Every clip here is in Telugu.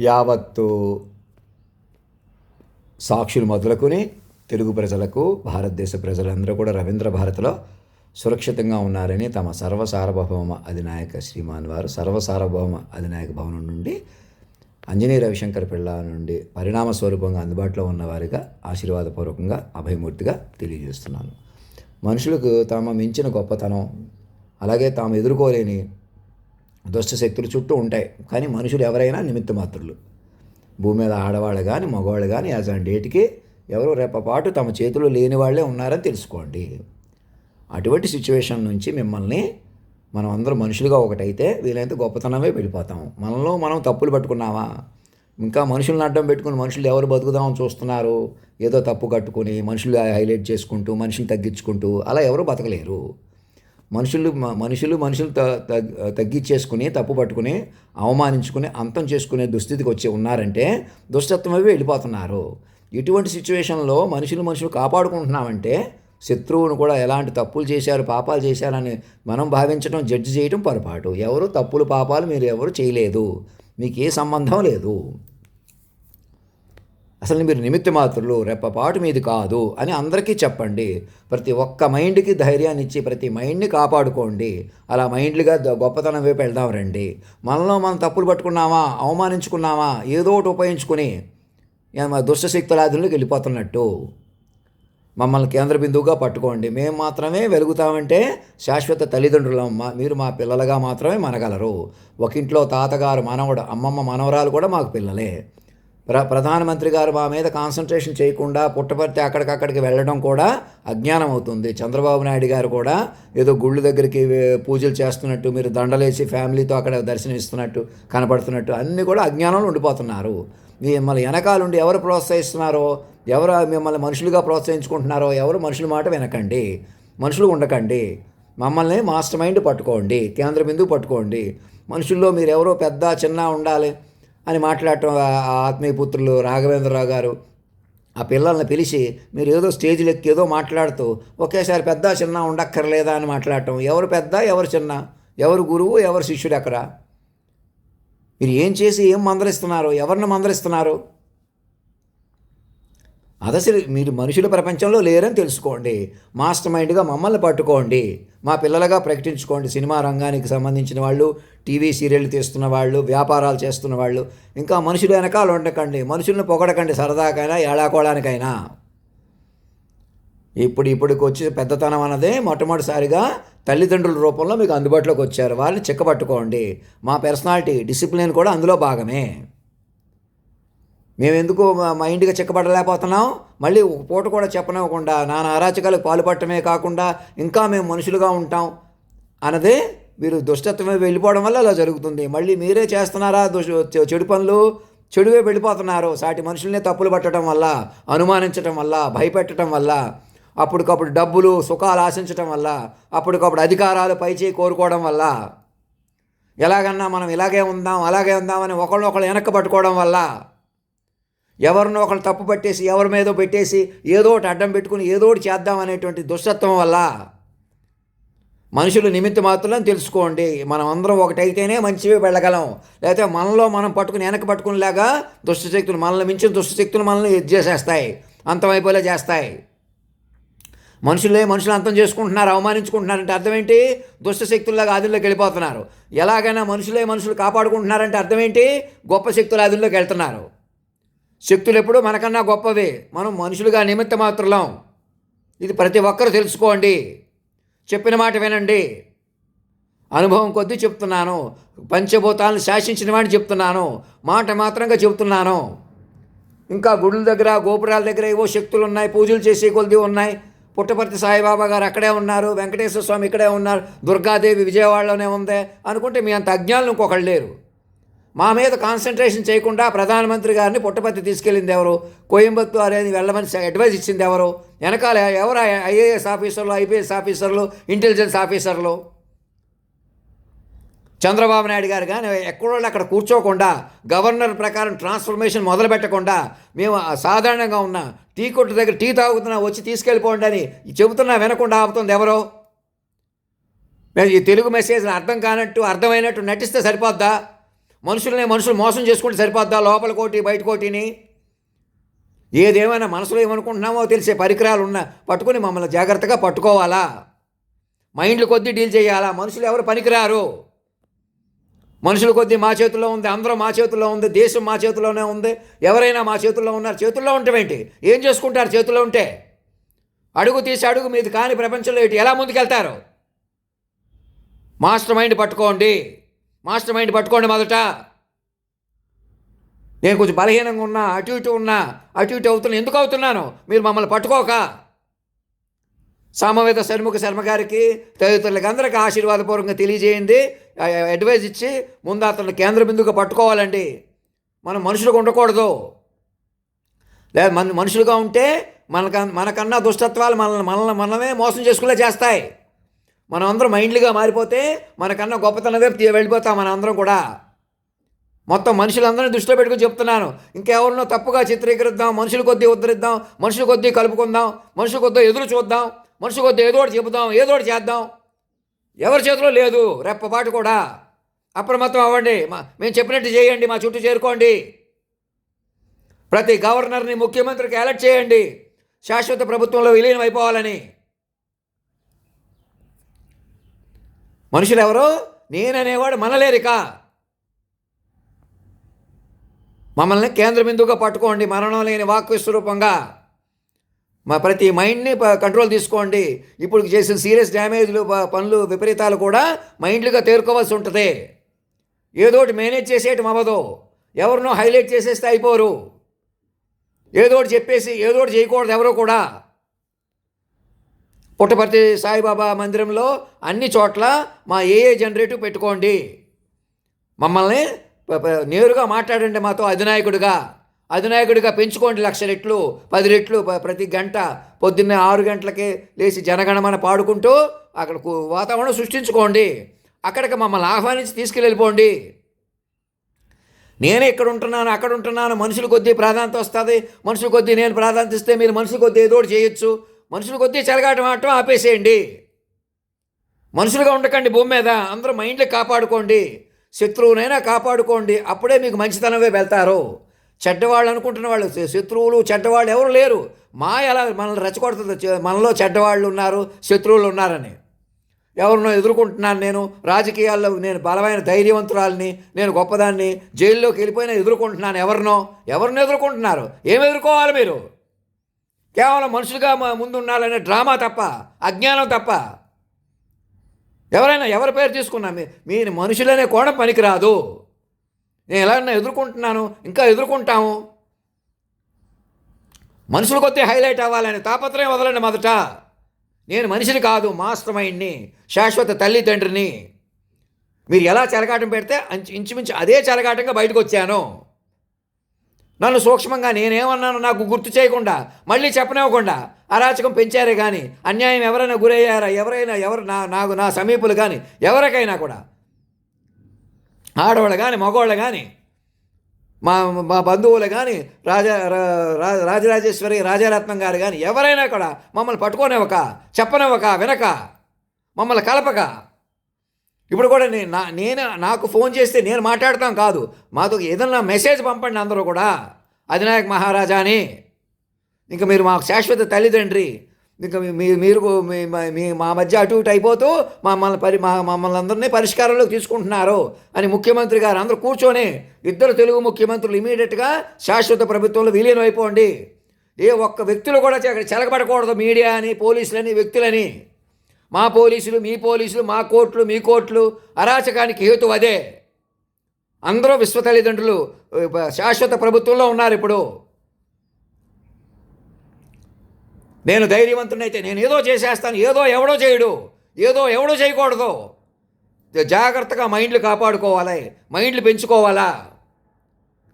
యావత్తు సాక్షులు మొదలుకొని తెలుగు ప్రజలకు, భారతదేశ ప్రజలందరూ కూడా రవీంద్ర భారతిలో సురక్షితంగా ఉన్నారని తమ సర్వసార్వభౌమ అధినాయక శ్రీమాన్ వారు సర్వసార్వభౌమ అధినాయక భవనం నుండి అంజనీ రవిశంకర్ పిళ్ళ నుండి పరిణామ స్వరూపంగా అందుబాటులో ఉన్నవారిగా ఆశీర్వాదపూర్వకంగా అభయమూర్తిగా తెలియజేస్తున్నాను. మనుషులకు తాము మించిన గొప్పతనం, అలాగే తాము ఎదుర్కోలేని దుష్ట శక్తులు చుట్టూ ఉంటాయి. కానీ మనుషులు ఎవరైనా నిమిత్త మాత్రులు. భూమి మీద ఆడవాళ్ళు కానీ మగవాళ్ళు కానీ యాజ్ ఆన్ డేట్కి ఎవరో రేపపాటు తమ చేతులు లేని వాళ్ళే ఉన్నారని తెలుసుకోండి. అటువంటి సిచ్యువేషన్ నుంచి మిమ్మల్ని మనం అందరం మనుషులుగా ఒకటైతే వీలైతే గొప్పతనమే వెళ్ళిపోతాం. మనలో మనం తప్పులు పట్టుకున్నామా? ఇంకా మనుషులను అడ్డం పెట్టుకుని మనుషులు ఎవరు బతుకుదామని చూస్తున్నారు, ఏదో తప్పు కట్టుకుని మనుషులు హైలైట్ చేసుకుంటూ మనుషులు తగ్గించుకుంటూ అలా ఎవరు బతకలేరు. మనుషులు తగ్గించేసుకుని తప్పు పట్టుకుని అవమానించుకుని అంతం చేసుకునే దుస్థితికి వచ్చి ఉన్నారంటే దుష్టత్వమే వెళ్ళిపోతున్నారు. ఇటువంటి సిచ్యువేషన్లో మనుషులు కాపాడుకుంటున్నామంటే శత్రువును కూడా ఎలాంటి తప్పులు చేశారు, పాపాలు చేశారని మనం భావించడం, జడ్జి చేయడం పొరపాటు. ఎవరు తప్పులు పాపాలు మీరు ఎవరు చేయలేదు, మీకు ఏ సంబంధం లేదు. అసలు మీరు నిమిత్త మాత్రులు, రెప్పపాటు మీది కాదు అని అందరికీ చెప్పండి. ప్రతి ఒక్క మైండ్కి ధైర్యాన్ని ఇచ్చి ప్రతి మైండ్ని కాపాడుకోండి. అలా మైండ్లుగా గొప్పతనం వైపు వెళ్దాం రండి. మనలో మనం తప్పులు పట్టుకున్నామా, అవమానించుకున్నామా, ఏదో ఒకటి ఉపయోగించుకుని దుష్టశక్తుల ఆధీనంలోకి వెళ్ళిపోతున్నట్టు మమ్మల్ని కేంద్ర బిందువుగా పట్టుకోండి. మేము మాత్రమే వెలుగుతామంటే శాశ్వత తల్లిదండ్రులం. మీరు మా పిల్లలుగా మాత్రమే మనగలరు. ఒక ఇంట్లో తాతగారు మనవడు, అమ్మమ్మ మనవరాలు కూడా మాకు పిల్లలే. ప్రధానమంత్రి గారు మా మీద కాన్సన్ట్రేషన్ చేయకుండా పుట్టపర్తి అక్కడికక్కడికి వెళ్ళడం కూడా అజ్ఞానం అవుతుంది. చంద్రబాబు నాయుడు గారు కూడా ఏదో గుళ్ళు దగ్గరికి పూజలు చేస్తున్నట్టు, మీరు దండలేసి ఫ్యామిలీతో అక్కడ దర్శనమిస్తున్నట్టు కనపడుతున్నట్టు అన్నీ కూడా అజ్ఞానంలో ఉండిపోతున్నారు. మిమ్మల్ని వెనకాలండి ఎవరు ప్రోత్సహిస్తున్నారో, ఎవరు మిమ్మల్ని మనుషులుగా ప్రోత్సహించుకుంటున్నారో, ఎవరు మనుషుల మాట వినకండి, మనుషులు ఉండకండి. మమ్మల్ని మాస్టర్ మైండ్ పట్టుకోండి, కేంద్ర బిందువు పట్టుకోండి. మనుషుల్లో మీరు ఎవరో పెద్ద చిన్న ఉండాలి అని మాట్లాడటం ఆత్మీయ పుత్రులు రాఘవేంద్రరావు గారు ఆ పిల్లల్ని పిలిచి మీరు ఏదో స్టేజ్లు ఎక్కి ఏదో మాట్లాడుతూ ఒకేసారి పెద్ద చిన్న ఉండక్కర్లేదా అని మాట్లాడటం. ఎవరు పెద్ద ఎవరు చిన్న, ఎవరు గురువు ఎవరు శిష్యుడు ఎక్కడ? మీరు ఏం చేసి ఏం మందలిస్తున్నారు, ఎవరిని మందలిస్తున్నారు? అదసలు మీరు మనుషుల ప్రపంచంలో లేరని తెలుసుకోండి. మాస్టర్ మైండ్గా మమ్మల్ని పట్టుకోండి, మా పిల్లలుగా ప్రకటించుకోండి. సినిమా రంగానికి సంబంధించిన వాళ్ళు, టీవీ సీరియల్ తీస్తున్న వాళ్ళు, వ్యాపారాలు చేస్తున్న వాళ్ళు, ఇంకా మనుషులు వెనకాల ఉండకండి. మనుషుల్ని పొగడకండి సరదాకైనా ఏడాకోవడానికైనా. ఇప్పటికి వచ్చే పెద్దతనం అన్నదే మొట్టమొదటిసారిగా తల్లిదండ్రుల రూపంలో మీకు అందుబాటులోకి వచ్చారు. వాళ్ళని చిక్కపట్టుకోండి. మా పర్సనాలిటీ డిసిప్లిన్ కూడా అందులో భాగమే. మేము ఎందుకు మైండ్గా చిక్కబడలేకపోతున్నాం? మళ్ళీ ఒక పూట కూడా చెప్పనివ్వకుండా నానా అరాచకాలకు పాల్పడటమే కాకుండా ఇంకా మేము మనుషులుగా ఉంటాం అన్నదే మీరు దుష్టత్వమే వెళ్ళిపోవడం వల్ల అలా జరుగుతుంది. మళ్ళీ మీరే చేస్తున్నారా చెడు పనులు, చెడువే వెళ్ళిపోతున్నారు. సాటి మనుషులనే తప్పులు పట్టడం వల్ల, అనుమానించడం వల్ల, భయపెట్టడం వల్ల, అప్పటికప్పుడు డబ్బులు సుఖాలు ఆశించడం వల్ల, అప్పటికప్పుడు అధికారాలు పైచేయి కోరుకోవడం వల్ల, ఎలాగన్నా మనం ఇలాగే ఉందాం అలాగే ఉందామని ఒకళ్ళు వెనక్కి పట్టుకోవడం వల్ల, ఎవరినో ఒకళ్ళు తప్పు పట్టేసి ఎవరి మీదో పెట్టేసి ఏదో ఒకటి అడ్డం పెట్టుకుని ఏదో ఒకటి చేద్దామనేటువంటి దుష్టత్వం వల్ల మనుషులు నిమిత్త మాత్రం తెలుసుకోండి. మనం అందరం ఒకటైతేనే మంచివి వెళ్ళగలం. లేకపోతే మనలో మనం పట్టుకుని వెనక్కి పట్టుకునేలాగా దుష్టశక్తులు, మనల్ని మించిన దుష్టశక్తులు మనల్ని చేసేస్తాయి, అంతమైపోలే చేస్తాయి. మనుషులు అంతం చేసుకుంటున్నారు, అవమానించుకుంటున్నారంటే అర్థం ఏంటి? దుష్టశక్తుల్లాగా ఆధీనంలోకి వెళ్ళిపోతున్నారు. ఎలాగైనా మనుషులు కాపాడుకుంటున్నారంటే అర్థం ఏంటి? గొప్ప శక్తుల ఆధీనంలోకి వెళ్తున్నారు. శక్తులు ఎప్పుడూ మనకన్నా గొప్పవే, మనం మనుషులుగా నిమిత్త మాత్రులం. ఇది ప్రతి ఒక్కరూ తెలుసుకోండి. చెప్పిన మాట వినండి. అనుభవం కొద్దీ చెప్తున్నాను, పంచభూతాలను శాసించిన వాడిని చెప్తున్నాను, మాట మాత్రంగా చెప్తున్నాను. ఇంకా గుడుల దగ్గర గోపురాల దగ్గర ఏవో శక్తులు ఉన్నాయి, పూజలు చేసే కొద్ది ఉన్నాయి. పుట్టపర్తి సాయిబాబా గారు అక్కడే ఉన్నారు, వెంకటేశ్వర స్వామి ఇక్కడే ఉన్నారు, దుర్గాదేవి విజయవాడలోనే ఉంది అనుకుంటే మీ అంత అజ్ఞానులు ఇంకొకళ్ళు లేరు. మా మీద కాన్సన్ట్రేషన్ చేయకుండా ప్రధానమంత్రి గారిని పుట్టపర్తి తీసుకెళ్ళింది ఎవరు? కోయంబత్తూరు అనేది వెళ్ళమని అడ్వైజ్ ఇచ్చింది ఎవరు? వెనకాల ఎవరు? ఐఏఎస్ ఆఫీసర్లు, ఐపీఎస్ ఆఫీసర్లు, ఇంటెలిజెన్స్ ఆఫీసర్లు. చంద్రబాబు నాయుడు గారు కానీ ఎక్కడో అక్కడ కూర్చోకుండా, గవర్నర్ ప్రకారం ట్రాన్స్ఫర్మేషన్ మొదలు పెట్టకుండా, మేము సాధారణంగా ఉన్న టీ కొట్టు దగ్గర టీ తాగుతున్నా వచ్చి తీసుకెళ్ళిపోండి అని చెబుతున్నా వినకుండా ఆపుతుంది ఎవరో? ఈ తెలుగు మెసేజ్ని అర్థం కానట్టు అర్థమైనట్టు నటిస్తే సరిపోద్దా? మనుషులు మోసం చేసుకుంటే సరిపోద్దా? లోపల కోటి బయట కోటిని ఏదేమైనా మనసులో ఏమనుకుంటున్నామో తెలిసే పరికరాలు పట్టుకుని మమ్మల్ని జాగ్రత్తగా పట్టుకోవాలా, మైండ్లు కొద్దీ డీల్ చేయాలా. మనుషులు ఎవరు పనికిరారు. మనుషుల కొద్దీ మా చేతుల్లో ఉంది, అందరూ మా చేతుల్లో ఉంది, దేశం మా చేతుల్లోనే ఉంది. ఎవరైనా మా చేతుల్లో ఉన్నారు. చేతుల్లో ఉంటామేంటి? ఏం చేసుకుంటారు చేతుల్లో ఉంటే? అడుగు తీసి అడుగు మీది కాని ప్రపంచంలో ఏంటి ఎలా ముందుకెళ్తారు? మాస్టర్ మైండ్ పట్టుకోండి, మాస్టర్ మైండ్ పట్టుకోండి. మొదట నేను కొంచెం బలహీనంగా ఉన్నా, అటు ఇటు అవుతున్నా. ఎందుకు అవుతున్నాను? మీరు మమ్మల్ని పట్టుకోక. సామవేద షణ్ముఖ శర్మ గారికి తదితరులకి అందరికీ ఆశీర్వాదపూర్వకంగా తెలియజేయండి, అడ్వైజ్ ఇచ్చి ముందు అతను కేంద్ర బిందువుగా పట్టుకోవాలండి. మనం మనుషులుగా ఉండకూడదు. లేదా మనుషులుగా ఉంటే మనకన్నా దుష్టత్వాలు మనమే మోసం చేసుకునే చేస్తాయి. మనం అందరం మైండ్లుగా మారిపోతే మనకన్నా గొప్పతనం వైపు వెళ్ళిపోతాం మనం అందరం కూడా. మొత్తం మనుషులందరినీ దృష్టిలో పెట్టుకుని చెప్తున్నాను. ఇంకెవరినో తప్పుగా చిత్రీకరిద్దాం, మనుషుల కొద్దీ ఉద్ధరిద్దాం, మనుషుల కొద్దీ కలుపుకుందాం, మనుషుల కొద్దీ ఎదురు చూద్దాం, మనుషుల కొద్దీ ఏదో ఒకటి చెబుదాం, ఏదో ఒకటి చేద్దాం. ఎవరి చేతిలో లేదు రెప్పపాటు కూడా. అప్రమత్తం అవ్వండి. మేము చెప్పినట్టు చేయండి, మా చుట్టూ చేరుకోండి. ప్రతి గవర్నర్ని ముఖ్యమంత్రికి అలర్ట్ చేయండి శాశ్వత ప్రభుత్వంలో విలీనం అయిపోవాలని. మనుషులు ఎవరో నేననేవాడు మనలేరిక. మమ్మల్ని కేంద్ర బిందువుగా పట్టుకోండి, మరణం లేని వాక్ విశ్వరూపంగా. మా ప్రతి మైండ్ని కంట్రోల్ తీసుకోండి. ఇప్పుడు చేసిన సీరియస్ డ్యామేజ్లు పనులు విపరీతాలు కూడా మైండ్లుగా తేరుకోవాల్సి ఉంటుంది. ఏదోటి మేనేజ్ చేసేయటం అవ్వదు. ఎవరినో హైలైట్ చేసేస్తే అయిపోరు. ఏదోటి చెప్పేసి ఏదోటి చేయకూడదు ఎవరో కూడా. పుట్టపర్తి సాయిబాబా మందిరంలో అన్ని చోట్ల మా ఏ జనరేటివ్ పెట్టుకోండి. మమ్మల్ని నేరుగా మాట్లాడండి మాతో అధినాయకుడిగా పెంచుకోండి. 1,00,000 రెట్లు 10 రెట్లు ప్రతి గంట పొద్దున్నే 6 గంటలకే లేచి జనగణమన పాడుకుంటూ అక్కడ వాతావరణం సృష్టించుకోండి. అక్కడికి మమ్మల్ని ఆహ్వానించి తీసుకెళ్ళిపోండి. నేనే ఇక్కడ ఉంటున్నాను, అక్కడ ఉంటున్నాను, మనుషుల కొద్దీ ప్రాధాన్యత వస్తుంది, మనుషుల కొద్దీ నేను ప్రాధాన్యత ఇస్తే మీరు మనుషుల కొద్దీ ఏదో ఒకటి చేయొచ్చు. మనుషుల కొద్దీ చెలగాటం ఆడటం ఆపేసేయండి. మనుషులుగా ఉండకండి భూమి మీద. అందరూ మైండ్లు కాపాడుకోండి, శత్రువునైనా కాపాడుకోండి. అప్పుడే మీకు మంచితనమే వెళ్తారు. చెడ్డవాళ్ళు అనుకుంటున్న వాళ్ళు శత్రువులు చెడ్డవాళ్ళు ఎవరు లేరు. ఎలా మనల్ని రెచ్చగొడుతుంది మనలో చెడ్డవాళ్ళు ఉన్నారు, శత్రువులు ఉన్నారని. ఎవరినో ఎదుర్కొంటున్నాను నేను, రాజకీయాల్లో నేను బలమైన ధైర్యవంతురాలని, నేను గొప్పదాన్ని, జైల్లోకి వెళ్ళిపోయినా ఎదుర్కొంటున్నాను. ఎవరినో ఎదుర్కొంటున్నారు. ఏమి ఎదుర్కోవాలి మీరు? కేవలం మనుషులుగా ముందున్నారనే డ్రామా తప్ప, అజ్ఞానం తప్ప. ఎవరైనా ఎవరి పేరు తీసుకున్నా మీరు మనుషులనే కోణం పనికిరాదు. నేను ఎలాగైనా ఎదుర్కొంటున్నాను, ఇంకా ఎదుర్కొంటాము. మనుషుల కొద్దీ హైలైట్ అవ్వాలని తాపత్రయం వదలండి. మొదట నేను మనిషిని కాదు, మాస్టర్ మైండ్ని, శాశ్వత తల్లిదండ్రిని. మీరు ఎలా చెలగాటం పెడితే ఇంచుమించు అదే చెలగాటంగా బయటకు వచ్చాను. నన్ను సూక్ష్మంగా నేనేమన్నాను నాకు గుర్తు చేయకుండా, మళ్ళీ చెప్పనివ్వకుండా అరాచకం పెంచారే కానీ, అన్యాయం ఎవరైనా గురయ్యారా, ఎవరు నా సమీపులు కానీ, ఎవరికైనా కూడా, ఆడవాళ్ళు కానీ మగవాళ్ళు కానీ, మా బంధువులు కానీ, రాజరాజేశ్వరి రాజారత్నం గారు కానీ, ఎవరైనా కూడా మమ్మల్ని పట్టుకోనివ్వక, చెప్పనివ్వక, వినక, మమ్మల్ని కలపక. ఇప్పుడు కూడా నాకు ఫోన్ చేస్తే నేను మాట్లాడతాం కాదు, మాతో ఏదన్నా మెసేజ్ పంపండి అందరూ కూడా, అధినాయక్ మహారాజా అని. ఇంకా మీరు మాకు శాశ్వత తల్లిదండ్రి. ఇంకా మీరు మా మధ్య అటు ఇటు అయిపోతూ మమ్మల్ని అందరినీ పరిష్కారంలోకి తీసుకుంటున్నారు అని ముఖ్యమంత్రి గారు అందరూ కూర్చొని, 2 తెలుగు ముఖ్యమంత్రులు ఇమీడియట్గా శాశ్వత ప్రభుత్వంలో విలీనం అయిపోండి. ఏ ఒక్క వ్యక్తులు కూడా చెలగబడకూడదు. మీడియా అని, పోలీసులని, వ్యక్తులని. మా పోలీసులు, మీ పోలీసులు, మా కోర్టులు, మీ కోర్టులు అరాచకానికి హేతు అదే. అందరూ విశ్వ తల్లిదండ్రులు శాశ్వత ప్రభుత్వంలో ఉన్నారు. ఇప్పుడు నేను ధైర్యవంతునైతే నేను ఏదో చేసేస్తాను, ఎవడో చేయడు, ఎవడో చేయకూడదు. జాగ్రత్తగా మైండ్లు కాపాడుకోవాలి, మైండ్లు పెంచుకోవాలా,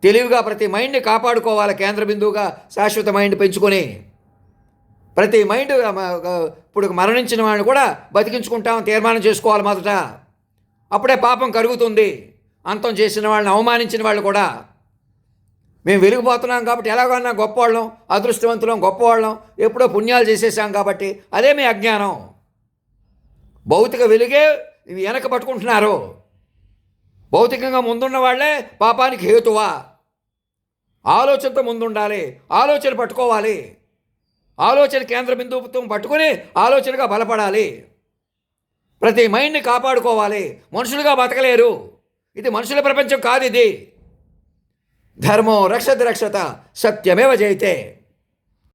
తెలివిగా ప్రతి మైండ్ని కాపాడుకోవాలి. కేంద్ర బిందువుగా శాశ్వత మైండ్ పెంచుకొని ప్రతి మైండ్ ఇప్పుడు మరణించిన వాడిని కూడా బతికించుకుంటామని తీర్మానం చేసుకోవాలి మొదట. అప్పుడే పాపం కరుగుతుంది. అంతం చేసిన వాళ్ళని అవమానించిన వాళ్ళు కూడా. మేము వెలిగిపోతున్నాం కాబట్టి ఎలాగన్నా గొప్పవాళ్ళం, అదృష్టవంతులం, గొప్పవాళ్ళం, ఎప్పుడో పుణ్యాలు చేసేసాం కాబట్టి అదే మీ అజ్ఞానం. భౌతిక వెలుగే వెనక పట్టుకుంటున్నారు. భౌతికంగా ముందున్న వాళ్ళే పాపానికి హేతువా? ఆలోచనతో ముందుండాలి, ఆలోచన పట్టుకోవాలి, ఆలోచన కేంద్ర బిందువుతో పట్టుకుని ఆలోచనగా బలపడాలి. ప్రతి మైండ్ని కాపాడుకోవాలి. మనుషులుగా బతకలేరు. ఇది మనుషుల ప్రపంచం కాదు. ఇది ధర్మో రక్షతి రక్షత సత్యమేవ జయతే.